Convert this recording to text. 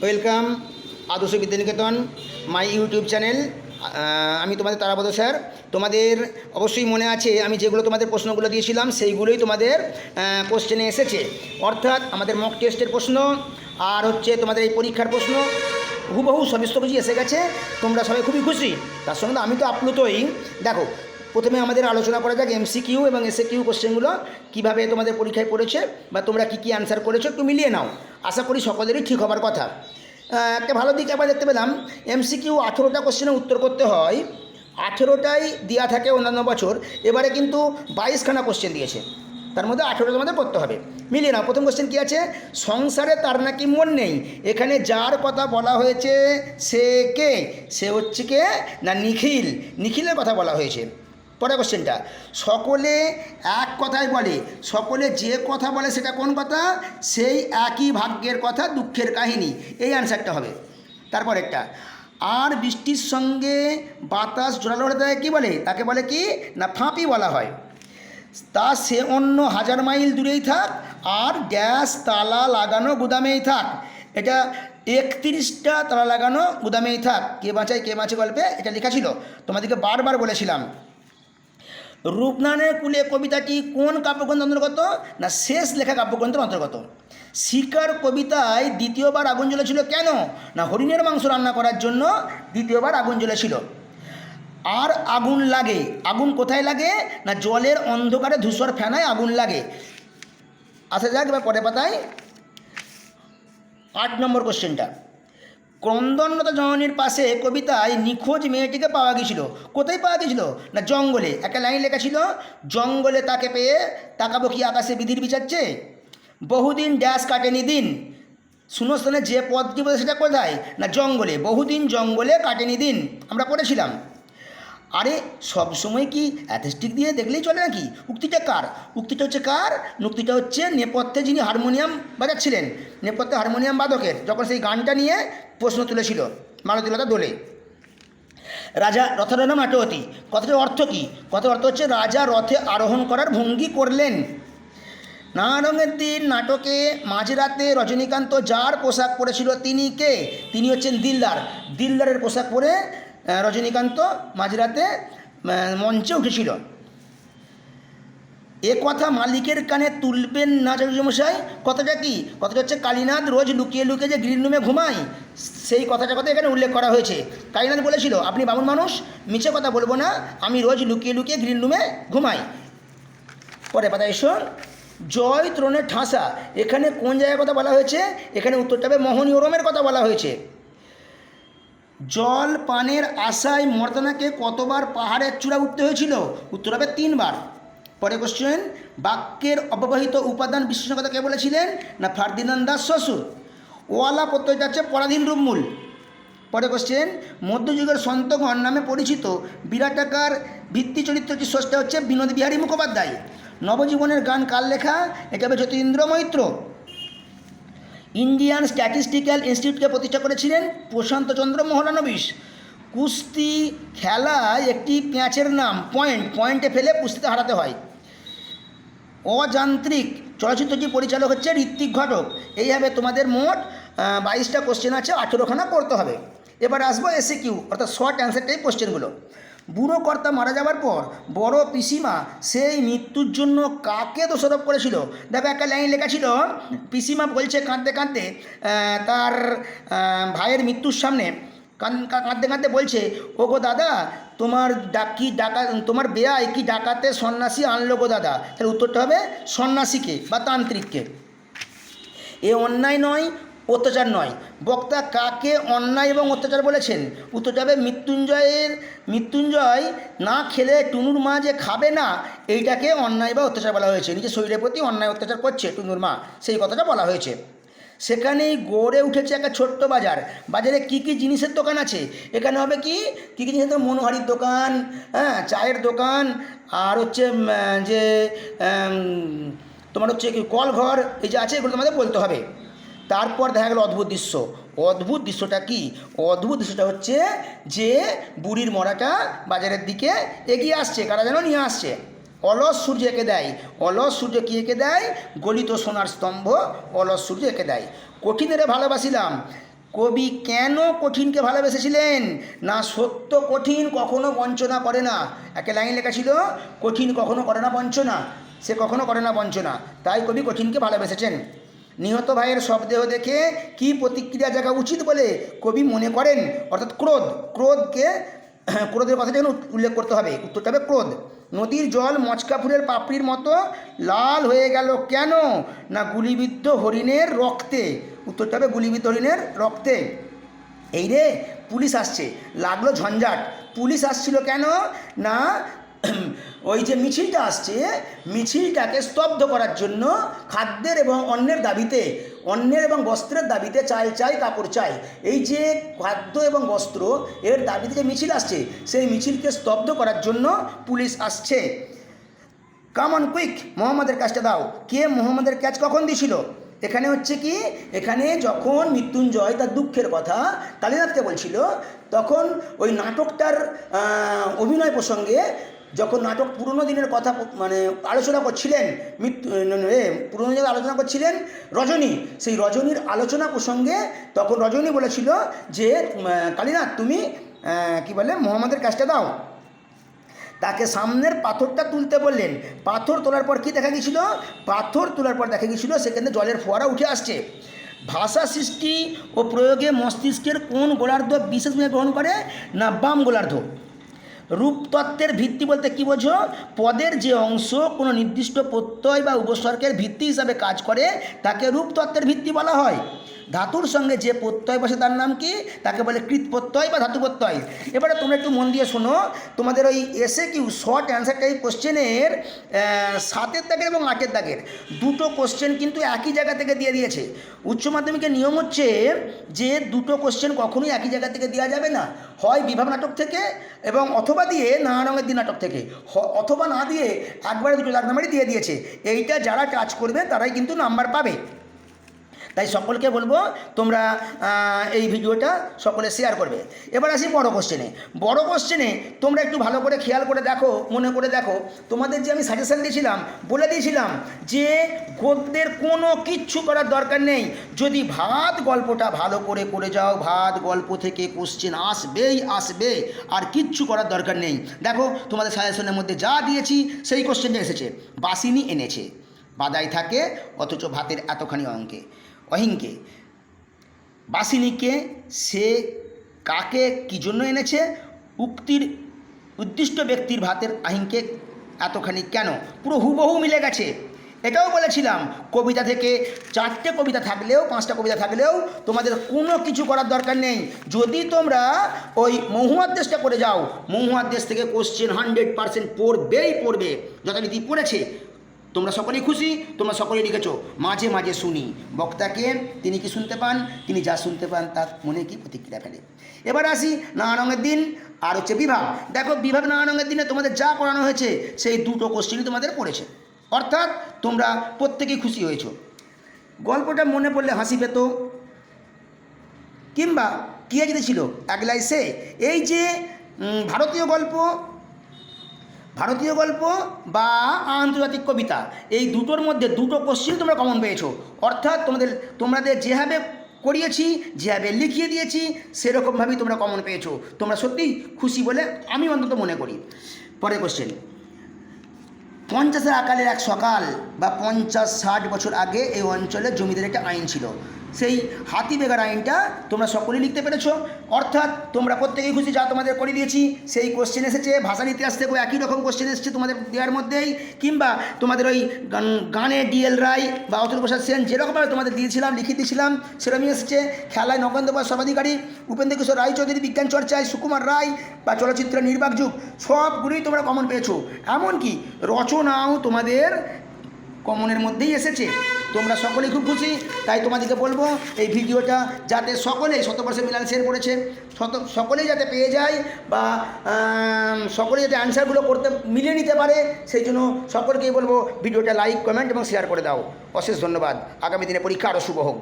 Welcome আদর্শ Vidyaniketan my YouTube channel. আমি তোমাদের তারাপদ স্যার। তোমাদের অবশ্যই মনে আছে আমি যেগুলো তোমাদের প্রশ্নগুলো দিয়েছিলাম সেইগুলোই তোমাদের কোশ্চেনে এসেছে, অর্থাৎ আমাদের মক টেস্টের প্রশ্ন আর হচ্ছে তোমাদের এই পরীক্ষার প্রশ্ন হুবহু সমস্ত কিছু এসে গেছে। তোমরা সবাই খুবই খুশি, তার সঙ্গে আমি তো আপ্লুতই। দেখো, প্রথমে আমাদের আলোচনা করা যাক এমসিকিউ এবং এসএকিউ কোশ্চেনগুলো কীভাবে তোমাদের পরীক্ষায় পড়েছে বা তোমরা কী কী অ্যান্সার করেছো একটু মিলিয়ে নাও। আশা করি সকলেরই ঠিক হবার কথা। একটা ভালো দিক আবার দেখতে পেলাম, এমসিকিউ 18টা কোশ্চেনের উত্তর করতে হয়, 18টাই দেওয়া থাকে অন্যান্য বছর, এবারে কিন্তু 22খানা কোশ্চেন দিয়েছে, তার মধ্যে 18টা তোমাদের করতে হবে। মিলিয়ে নাও। প্রথম কোশ্চেন কী আছে? সংসারে তার নাকি মন নেই। এখানে যার কথা বলা হয়েছে সে কে? সে হচ্ছে কে না নিখিল, নিখিলের কথা বলা হয়েছে। পরের কোশ্চেনটা, সকলে এক কথাই বলে। সকলে যে কথা বলে সেটা কোন কথা? সেই একই ভাগ্যের কথা, দুঃখের কাহিনী। এই অ্যান্সারটা হবে। তারপর একটা, আর বৃষ্টির সঙ্গে বাতাস জোরালো হলে তাকে কী বলে? তাকে বলে কি না ফাঁপি বলা হয়। তা সে অন্য 1000 মাইল দূরেই থাক আর গ্যাস তালা লাগানো গুদামেই থাক। এটা 31টা তালা লাগানো গুদামেই থাক। কে বাঁচায় কে বাঁচে গল্পে এটা লেখা ছিল, তোমাদেরকে বারবার বলেছিলাম। রূপনারায়ণের কুলে কবিতাটি কোন কাব্যগ্রন্থের অন্তর্গত? না শেষ লেখা কাব্যগ্রন্থের অন্তর্গত। শিকার কবিতায় দ্বিতীয়বার আগুন জ্বলেছিল কেন? না হরিণের মাংস রান্না করার জন্য দ্বিতীয়বার আগুন জ্বলেছিল। আর আগুন লাগে, আগুন কোথায় লাগে? না জলের অন্ধকারে ধূসর ফেনায় আগুন লাগে। আসা যাক এবার পরের পাতায় 8 নম্বর কোশ্চেনটা। ক্রন্দনরত জননীর পাশে কবিতায় নিখোঁজ মেয়েটিকে পাওয়া গিয়েছিল। কোথায় পাওয়া গিয়েছিল? না জঙ্গলে। একটা লাইন লেখা ছিল, জঙ্গলে তাকে পেয়ে তাকাবো কি আকাশে বিধির বিচারছে, বহুদিন ড্যাশ কাটেনি দিন। শূন্যস্থানে যে পদটি বলে সেটা কোথায়? না জঙ্গলে। বহুদিন জঙ্গলে কাটেনি দিন আমরা পড়েছিলাম। আরে সব সময় কি অ্যাথেস্টিক দিয়ে দেখলেই চলে নাকি? উক্তিটা কার? উক্তিটা হচ্ছে কার? উক্তিটা হচ্ছে নেপথ্যে যিনি হারমোনিয়াম বাজাচ্ছিলেন, নেপথ্যে হারমোনিয়াম বাদকের, যখন সেই গানটা নিয়ে প্রশ্ন তুলেছিল মালতীলতা দোলে। রাজা রথারোহণ নাটবতী, কথাটার অর্থ কী? কথার অর্থ হচ্ছে রাজা রথে আরোহণ করার ভঙ্গি করলেন। নানা রঙের দিন নাটকে মাঝরাতে রজনীকান্ত যার পোশাক পরেছিল তিনি কে? তিনি হচ্ছেন দিলদার। দিলদারের পোশাক পরে রজনীকান্ত মাঝরাতে মঞ্চে উঠেছিল। এ কথা মালিকের কানে তুলবেন না মশাই। কথাটা কি? কথাটা হচ্ছে কালীনাথ রোজ লুকিয়ে লুকিয়ে যে গ্রিন রুমে ঘুমায়, সেই কথাটা কথা এখানে উল্লেখ করা হয়েছে। কালীনাথ বলেছিল, আপনি বামুন মানুষ, মিছে কথা বলবো না, আমি রোজ লুকিয়ে লুকিয়ে গ্রিন রুমে ঘুমাই। পরে পাতা এসো, জয় ত্রণের ঠাসা, এখানে কোন জায়গার কথা বলা হয়েছে? এখানে উত্তরটা হবে মোহনী ওরমের কথা বলা হয়েছে। জল পানের আশায় মর্দানাকে কতবার পাহাড়ের চূড়া উঠতে হয়েছিল? উত্তর হবে 3 বার। পরে কোশ্চেন, বাক্যের অব্যবহিত উপাদান বিশ্লেষণ কথা কে বলেছিলেন? না ফার্দিনান্দ দাস শ্বশুর। ওয়ালা প্রত্যয়টা হচ্ছে পরাধীন রূপমূল। পরে কোশ্চেন, মধ্যযুগের সন্তগণ নামে পরিচিত বিরাটাকার ভিত্তি চরিত্রটি স্রষ্টা হচ্ছে বিনোদ বিহারী মুখোপাধ্যায়। নবজীবনের গান কার লেখা? এটা হবে যতীন্দ্র মৈত্র। ইন্ডিয়ান স্ট্যাটিস্টিক্যাল ইনস্টিটিউটকে প্রতিষ্ঠা করেছিলেন প্রশান্তচন্দ্র মহলানবিশ। কুস্তি খেলায় একটি প্যাঁচের নাম পয়েন্ট, পয়েন্টে ফেলে কুস্তিতে হারাতে হয়। অযান্ত্রিক চলচ্চিত্রটি পরিচালক হচ্ছে ঋত্বিক ঘটক। এইভাবে তোমাদের মোট 22টা কোশ্চেন আছে, 18খানা করতে হবে। এবার আসবো এসএকিউ অর্থাৎ শর্ট অ্যান্সার টাইপ কোশ্চেনগুলো। বুড়ো কর্তা মারা যাওয়ার পর বড় পিসিমা সেই মৃত্যুর জন্য কাকে দোষারোপ করেছিল? দেখো একটা লাইন লেখা ছিল, পিসিমা বলছে কাঁদতে কাঁদতে তার ভাইয়ের মৃত্যুর সামনে কাঁদতে কাঁদতে বলছে, ও গো দাদা, তোমার তোমার বেয়াই কি ডাকাতে সন্ন্যাসী আনলো গো দাদা। তাহলে উত্তরটা হবে সন্ন্যাসীকে বা তান্ত্রিককে। এ অন্যায় নয়, অত্যাচার নয়। বক্তা কাকে অন্যায় এবং অত্যাচার বলেছেন? উত্তরটা হবে মৃত্যুঞ্জয় না খেলে টুনুর মা যে খাবে না, এইটাকে অন্যায় বা অত্যাচার বলা হয়েছে। নিজের শরীরের প্রতি অন্যায় অত্যাচার করছে টুনুর মা, সেই কথাটা বলা হয়েছে। সেখানেই গড়ে উঠেছে একটা ছোট্ট বাজার। বাজারে কি কি জিনিসের দোকান আছে? এখানে হবে কি কী কী জিনিসের? মনোহারির দোকান, হ্যাঁ, চায়ের দোকান, আর হচ্ছে যে তোমার হচ্ছে কি কলঘর, এই যে আছে, এগুলো তোমাদের বলতে হবে। তারপর দেখা গেল অদ্ভুত দৃশ্য। অদ্ভুত দৃশ্যটা কি? অদ্ভুত দৃশ্যটা হচ্ছে যে বুড়ির মরাটা বাজারের দিকে এগিয়ে আসছে, কারা যেন নিয়ে আসছে। অলস সূর্য এঁকে দেয়। অলস সূর্য কী এঁকে দেয়? গলিত সোনার স্তম্ভ অলস সূর্য এঁকে দেয়। কঠিনেরে ভালোবাসিলাম, কবি কেন কঠিনকে ভালোবেসেছিলেন? না, সত্য কঠিন কখনো বঞ্চনা করে না। একটা লাইন লেখা ছিল, কঠিন কখনো করে না বঞ্চনা, সে কখনো করে না বঞ্চনা, তাই কবি কঠিনকে ভালোবেসেছেন। নিহত ভাইয়ের শবদেহ দেখে কি প্রতিক্রিয়া জাগা উচিত বলে কবি মনে করেন? অর্থাৎ ক্রোধকে ক্রোধের কথা যেন উল্লেখ করতে হবে, উত্তরটা হবে ক্রোধ। নদীর জল মচকা ফুলের পাপড়ির মতো লাল হয়ে গেল কেন? না, গুলিবিদ্ধ হরিণের রক্তে, উত্তরটা হবে গুলিবিদ্ধ হরিণের রক্তে। এই রে পুলিশ আসছে, লাগলো ঝঞ্ঝাট। পুলিশ আসছিল কেন? না, ওই যে মিছিলটা আসছে, মিছিলটাকে স্তব্ধ করার জন্য খাদ্যের এবং অন্যের দাবিতে, অন্যের এবং বস্ত্রের দাবিতে, চাল চাই কাপড় চাই, এই যে খাদ্য এবং বস্ত্র এর দাবিতে যে মিছিল আসছে, সেই মিছিলকে স্তব্ধ করার জন্য পুলিশ আসছে। কাম অন কুইক, মোহাম্মদের কাজটা দাও। কে মোহাম্মদের ক্যাচ কখন দিয়েছিল? এখানে হচ্ছে কি, এখানে যখন মৃত্যুঞ্জয় তার দুঃখের কথা কালীনাথকে বলছিল, তখন ওই নাটকটার অভিনয় প্রসঙ্গে, যখন নাটক পুরনো দিনের কথা মানে আলোচনা করছিলেন, পুরনো দিনের আলোচনা করছিলেন রজনী, সেই রজনীর আলোচনা প্রসঙ্গে তখন রজনী বলেছিল যে কালীনাথ তুমি কি বলে মোহাম্মদের কাজটা দাও। তাকে সামনের পাথরটা তুলতে বললেন। পাথর তোলার পর কি দেখা গিয়েছিল? পাথর তোলার পর দেখা গিয়েছিল সেখানে জলের ফোয়ারা উঠে আসছে। ভাষা সৃষ্টি ও প্রয়োগে মস্তিষ্কের কোন গোলার্ধ বিশেষভাবে গ্রহণ করে? না, বাম গোলার্ধ। রূপতত্ত্বের ভিত্তি বলতে কী বোঝো? পদের যে অংশ কোনো নির্দিষ্ট প্রত্যয় বা উপসর্গের ভিত্তি হিসাবে কাজ করে তাকে রূপতত্ত্বের ভিত্তি বলা হয়। ধাতুর সঙ্গে যে প্রত্যয় বসে তার নাম কি? তাকে বলে কৃত প্রত্যয় বা ধাতু প্রত্যয়। এবারে তোমরা একটু মন দিয়ে শোনো, তোমাদের ওই এসএকিউ শর্ট অ্যান্সার টাইপ কোশ্চেনের 7 দাগের এবং 8 দাগের দুটো কোশ্চেন কিন্তু একই জায়গা থেকে দিয়ে দিয়েছে। উচ্চ মাধ্যমিকের নিয়ম হচ্ছে যে দুটো কোশ্চেন কখনোই একই জায়গা থেকে দেওয়া যাবে না, হয় বিভাগ নাটক থেকে এবং অথবা দিয়ে নানা রঙের দিন নাটক থেকে, অথবা না দিয়ে একবারে দুটো দাগ নাম্বারই দিয়ে দিয়েছে। এইটা যারা কাজ করবে তারাই কিন্তু নাম্বার পাবে। তাই সকলকে বলবো তোমরা এই ভিডিওটা সকলে শেয়ার করবে। এবার আসি বড় কোশ্চেনে। বড় কোশ্চেনে তোমরা একটু ভালো করে খেয়াল করে দেখো, মনে করে দেখো, তোমাদের যে আমি সাজেশান দিয়েছিলাম, বলে দিয়েছিলাম যে গদ্যের কোনো কিচ্ছু করার দরকার নেই, যদি ভাত গল্পটা ভালো করে করে যাও, ভাত গল্প থেকে কোশ্চেন আসবেই আসবে, আর কিচ্ছু করার দরকার নেই। দেখো তোমাদের সাজেশনের মধ্যে যা দিয়েছি সেই কোশ্চেনটা এসেছে। বাসিনী এনেছে, বাদাই থাকে অথচ ভাতের এতখানি অহিংকে। বাসিনীকে সে কাকে কী জন্য এনেছে? উক্তির উদ্দিষ্ট ব্যক্তির ভাতের আহিংকে এতখানি কেন? পুরো হুবহু মিলে গেছে। এটাও বলেছিলাম কবিতা থেকে 4টে কবিতা থাকলেও 5টা কবিতা থাকলেও তোমাদের কোনো কিছু করার দরকার নেই। যদি তোমরা ওই মহুয়ার দেশটা করে যাও, মহুয়ার দেশ থেকে কোশ্চেন 100% পড়বে। যথারীতি পড়েছে, তোমরা সকলেই খুশি, তোমরা সকলেই লিখেছো। মাঝে মাঝে শুনি বক্তাকে, তিনি কি শুনতে পান? তিনি যা শুনতে পান তার মনে কি প্রতিক্রিয়া ফেলে। এবার আসি নানা রঙের দিন আর হচ্ছে বিভাগ। দেখো বিভাগ নানা রঙের দিনে তোমাদের যা করানো হয়েছে সেই দুটো কোশ্চেনই তোমাদের পড়েছে, অর্থাৎ তোমরা প্রত্যেকেই খুশি হয়েছো। গল্পটা মনে পড়লে হাসি পেত, কিংবা কী যদি ছিল একলাই সে। এই যে ভারতীয় গল্প বা আন্তর্জাতিক কবিতা, এই দুটোর মধ্যে দুটো কোশ্চেন তোমরা কমন পেয়েছো, অর্থাৎ তোমাদের যেভাবে করিয়েছি, যেভাবে লিখিয়ে দিয়েছি সেরকমভাবেই তোমরা কমন পেয়েছো। তোমরা সত্যিই খুশি বলে আমি অন্তত মনে করি। পরের কোশ্চেন, 50-এর আকালের এক সকাল বা 50-60 বছর আগে এই অঞ্চলে জমিদের একটা আইন ছিল। সেই হাতি বেগার আইনটা তোমরা সকলেই লিখতে পেরেছো, অর্থাৎ তোমরা প্রত্যেকেই খুশি যা তোমাদের করে দিয়েছি। সেই কোশ্চেন এসেছে, ভাষার ইতিহাস থেকেও একই রকম কোশ্চেন এসেছে তোমাদের দেওয়ার মধ্যেই, কিংবা তোমাদের ওই গানে ডিএল রায় বা অতুল প্রসাদ সেন যেরকমভাবে তোমাদের দিয়েছিলাম, লিখে দিয়েছিলাম সেরকমই এসেছে। খেলায় নগেন্দ্র বর সর্বাধিকারী, উপেন্দ্র কিশোর রায়চৌধুরী বিজ্ঞান চর্চায় সুকুমার রায় বা চলচ্চিত্র নির্বাক যুগ, সবগুলোই তোমরা কমন পেয়েছো। এমনকি রচনাও তোমাদের কমনের মধ্যেই এসেছে। তোমরা সকলেই খুব খুশি, তাই তোমাদেরকে বলবো এই ভিডিওটা যাতে সকলেই 100% মিলান শেয়ার করেছে, সকলেই যাতে পেয়ে যায় বা সকলেই যাতে অ্যান্সারগুলো করতে মিলিয়ে নিতে পারে, সেই জন্য সকলকেই বলবো ভিডিওটা লাইক, কমেন্ট এবং শেয়ার করে দাও। অশেষ ধন্যবাদ। আগামী দিনে পরীক্ষা আরও শুভ হোক।